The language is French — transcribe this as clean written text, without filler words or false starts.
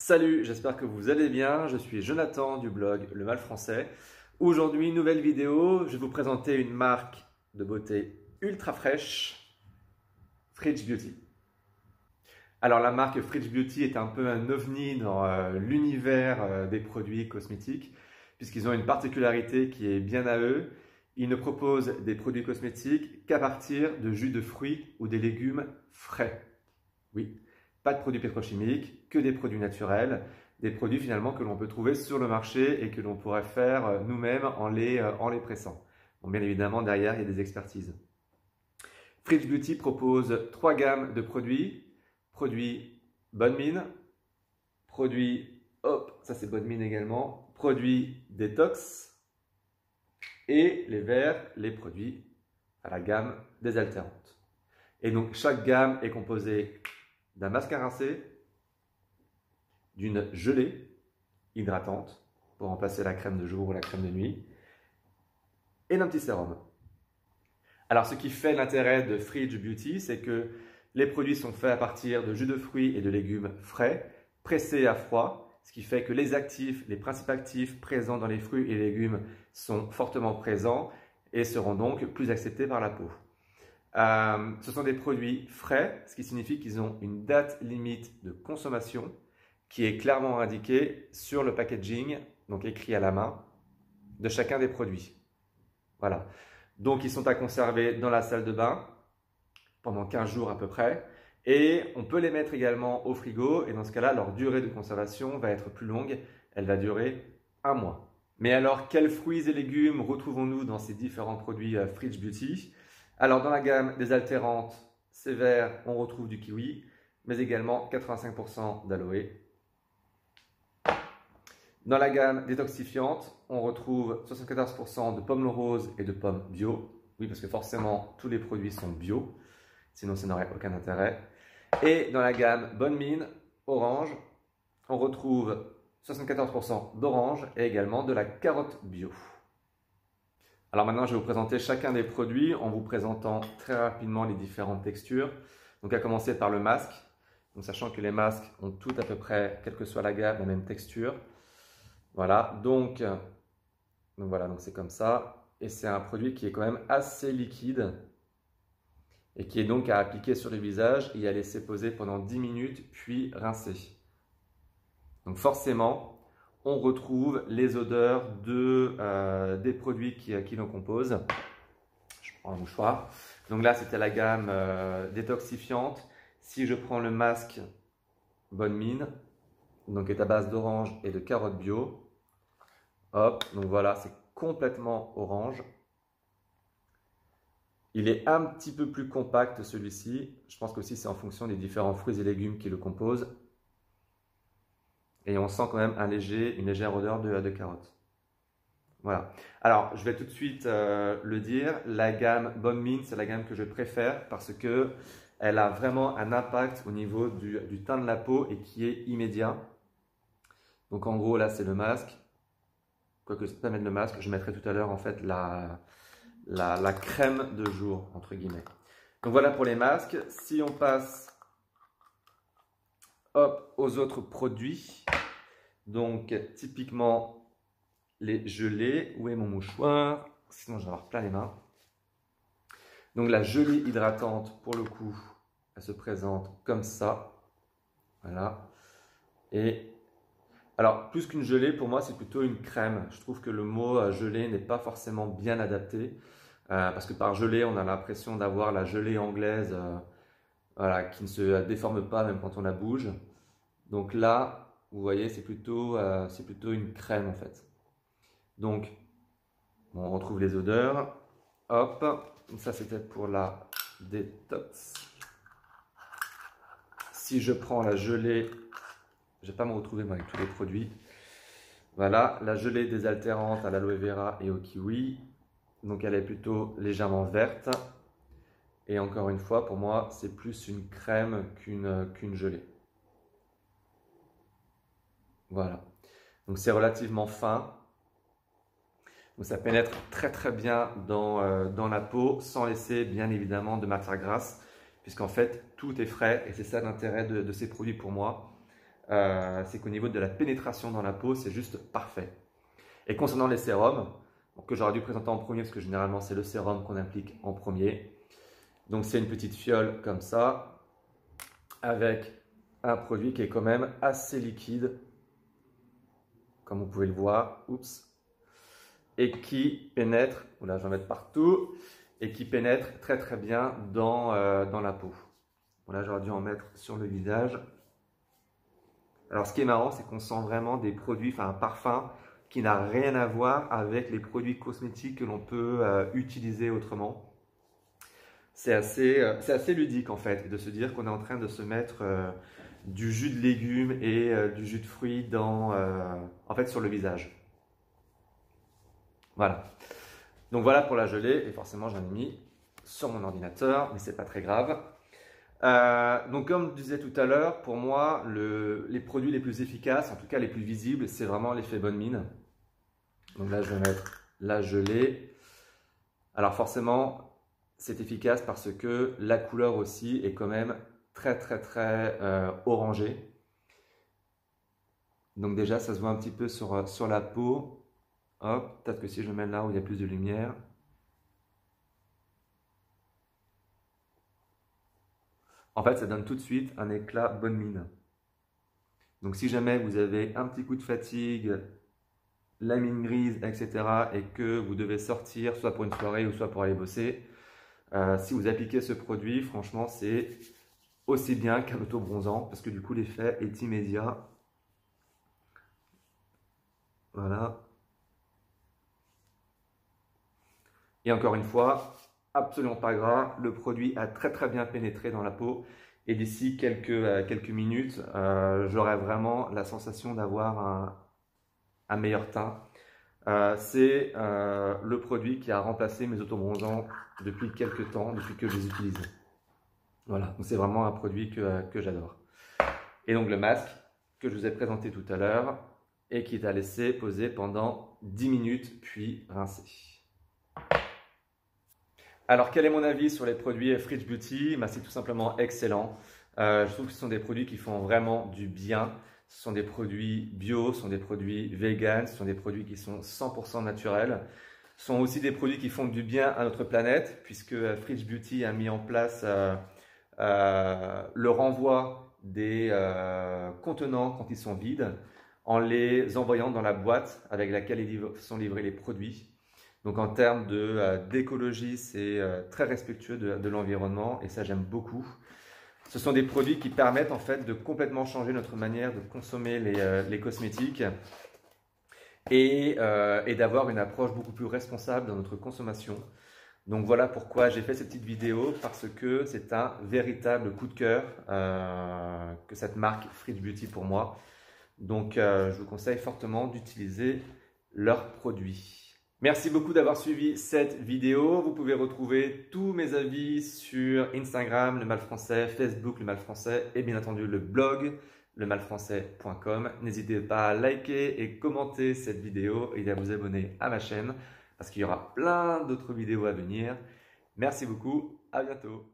Salut, j'espère que vous allez bien. Je suis Jonathan du blog Le Mal Français. Aujourd'hui, nouvelle vidéo. Je vais vous présenter une marque de beauté ultra fraîche, Fridge Beauty. Alors, la marque Fridge Beauty est un peu un ovni dans l'univers des produits cosmétiques, puisqu'ils ont une particularité qui est bien à eux. Ils ne proposent des produits cosmétiques qu'à partir de jus de fruits ou des légumes frais. Oui. Pas de produits pétrochimiques, que des produits naturels, des produits finalement que l'on peut trouver sur le marché et que l'on pourrait faire nous-mêmes en les pressant. Bon, bien évidemment, derrière, il y a des expertises. Fridge Beauty propose 3 gammes de produits. Produits Bonne Mine, produits, hop, ça c'est Bonne Mine également, produits Détox et les verts, les produits à la gamme désaltérante. Et donc, chaque gamme est composée d'un masque à rincer, d'une gelée hydratante pour remplacer la crème de jour ou la crème de nuit, et d'un petit sérum. Alors, ce qui fait l'intérêt de Fridge Beauty, c'est que les produits sont faits à partir de jus de fruits et de légumes frais, pressés à froid, ce qui fait que les actifs, les principes actifs présents dans les fruits et légumes sont fortement présents et seront donc plus acceptés par la peau. Ce sont des produits frais, ce qui signifie qu'ils ont une date limite de consommation qui est clairement indiquée sur le packaging, donc écrit à la main, de chacun des produits. Voilà. Donc, ils sont à conserver dans la salle de bain pendant 15 jours à peu près. Et on peut les mettre également au frigo. Et dans ce cas-là, leur durée de conservation va être plus longue. Elle va durer 1 mois. Mais alors, quels fruits et légumes retrouvons-nous dans ces différents produits Fridge Beauty ? Alors, dans la gamme désaltérante sévère, on retrouve du kiwi, mais également 85% d'aloe. Dans la gamme détoxifiante, on retrouve 74% de pommes roses et de pommes bio. Oui, parce que forcément, tous les produits sont bio, sinon ça n'aurait aucun intérêt. Et dans la gamme Bonne Mine, orange, on retrouve 74% d'orange et également de la carotte bio. Alors maintenant, je vais vous présenter chacun des produits en vous présentant très rapidement les différentes textures. Donc à commencer par le masque. Donc sachant que les masques ont tous à peu près, quelle que soit la gamme, la même texture. Voilà, donc voilà, donc c'est comme ça. Et c'est un produit qui est quand même assez liquide et qui est donc à appliquer sur le visage et à laisser poser pendant 10 minutes puis rincer. Donc forcément, on retrouve les odeurs des produits qui l'en composent. Je prends un mouchoir. Donc là, c'était la gamme détoxifiante. Si je prends le masque Bonne Mine, donc qui est à base d'orange et de carotte bio, hop, donc voilà, c'est complètement orange. Il est un petit peu plus compact celui-ci. Je pense qu'aussi c'est en fonction des différents fruits et légumes qui le composent. Et on sent quand même une légère odeur de carotte. Voilà. Alors, je vais tout de suite le dire. La gamme Bonne Mine, c'est la gamme que je préfère parce que elle a vraiment un impact au niveau du teint de la peau et qui est immédiat. Donc, en gros, là, c'est le masque. Quoique, je ne vais pas mettre le masque. Je mettrai tout à l'heure, en fait, la crème de jour, entre guillemets. Donc, voilà pour les masques. Si on passe hop, aux autres produits, donc typiquement les gelées. Où est mon mouchoir? Sinon je vais avoir plein les mains. Donc la gelée hydratante, pour le coup, elle se présente comme ça. Voilà. Et alors, plus qu'une gelée, pour moi, c'est plutôt une crème. Je trouve que le mot gelée n'est pas forcément bien adapté. Parce que par gelée, on a l'impression d'avoir la gelée anglaise. Voilà, qui ne se déforme pas même quand on la bouge. Donc là, vous voyez, c'est plutôt une crème en fait. Donc, on retrouve les odeurs. Hop, ça c'était pour la détox. Si je prends la gelée, je ne vais pas me retrouver moi, avec tous les produits. Voilà, la gelée désaltérante à l'aloe vera et au kiwi. Donc elle est plutôt légèrement verte. Et encore une fois, pour moi, c'est plus une crème qu'une gelée. Voilà. Donc c'est relativement fin. Donc ça pénètre très très bien dans la peau sans laisser bien évidemment de matière grasse. Puisqu'en fait, tout est frais et c'est ça l'intérêt de ces produits pour moi. c'est qu'au niveau de la pénétration dans la peau, c'est juste parfait. Et concernant les sérums, que j'aurais dû présenter en premier, parce que généralement c'est le sérum qu'on applique en premier. Donc c'est une petite fiole comme ça, avec un produit qui est quand même assez liquide, comme vous pouvez le voir, oups, et qui pénètre, là je vais en mettre partout, et qui pénètre très très bien dans la peau. Bon, là j'aurais dû en mettre sur le visage. Alors ce qui est marrant, c'est qu'on sent vraiment des produits, enfin un parfum qui n'a rien à voir avec les produits cosmétiques que l'on peut utiliser autrement. C'est assez ludique en fait, de se dire qu'on est en train de se mettre du jus de légumes et du jus de fruits en fait sur le visage. Voilà. Donc voilà pour la gelée, et forcément j'en ai mis sur mon ordinateur, mais c'est pas très grave. Donc comme je disais tout à l'heure, pour moi, les produits les plus efficaces, en tout cas les plus visibles, c'est vraiment l'effet bonne mine. Donc là, je vais mettre la gelée. Alors forcément, c'est efficace parce que la couleur aussi est quand même très orangée. Donc déjà, ça se voit un petit peu sur la peau. Hop, peut-être que si je mets là où il y a plus de lumière. En fait, ça donne tout de suite un éclat bonne mine. Donc si jamais vous avez un petit coup de fatigue, la mine grise, etc. et que vous devez sortir soit pour une soirée ou soit pour aller bosser, si vous appliquez ce produit, franchement, c'est aussi bien qu'un auto-bronzant parce que du coup, l'effet est immédiat. Voilà. Et encore une fois, absolument pas gras, le produit a très bien pénétré dans la peau et d'ici quelques minutes, j'aurai vraiment la sensation d'avoir un meilleur teint. C'est le produit qui a remplacé mes autobronzants depuis quelques temps, depuis que je les utilise. Voilà, donc c'est vraiment un produit que j'adore. Et donc le masque que je vous ai présenté tout à l'heure et qui est à laisser poser pendant 10 minutes puis rincer. Alors quel est mon avis sur les produits Fridge Beauty? C'est tout simplement excellent. Je trouve que ce sont des produits qui font vraiment du bien. Ce sont des produits bio, ce sont des produits vegan, ce sont des produits qui sont 100% naturels. Ce sont aussi des produits qui font du bien à notre planète puisque Fridge Beauty a mis en place le renvoi des contenants quand ils sont vides en les envoyant dans la boîte avec laquelle sont livrés les produits. Donc en termes d'écologie, c'est très respectueux de l'environnement et ça j'aime beaucoup. Ce sont des produits qui permettent en fait de complètement changer notre manière de consommer les cosmétiques et d'avoir une approche beaucoup plus responsable dans notre consommation. Donc voilà pourquoi j'ai fait cette petite vidéo, parce que c'est un véritable coup de cœur que cette marque Fridge Beauty pour moi. Donc je vous conseille fortement d'utiliser leurs produits. Merci beaucoup d'avoir suivi cette vidéo. Vous pouvez retrouver tous mes avis sur Instagram, Le Mal Français, Facebook, Le Mal Français et bien entendu le blog, lemalfrançais.com. N'hésitez pas à liker et commenter cette vidéo et à vous abonner à ma chaîne parce qu'il y aura plein d'autres vidéos à venir. Merci beaucoup, à bientôt.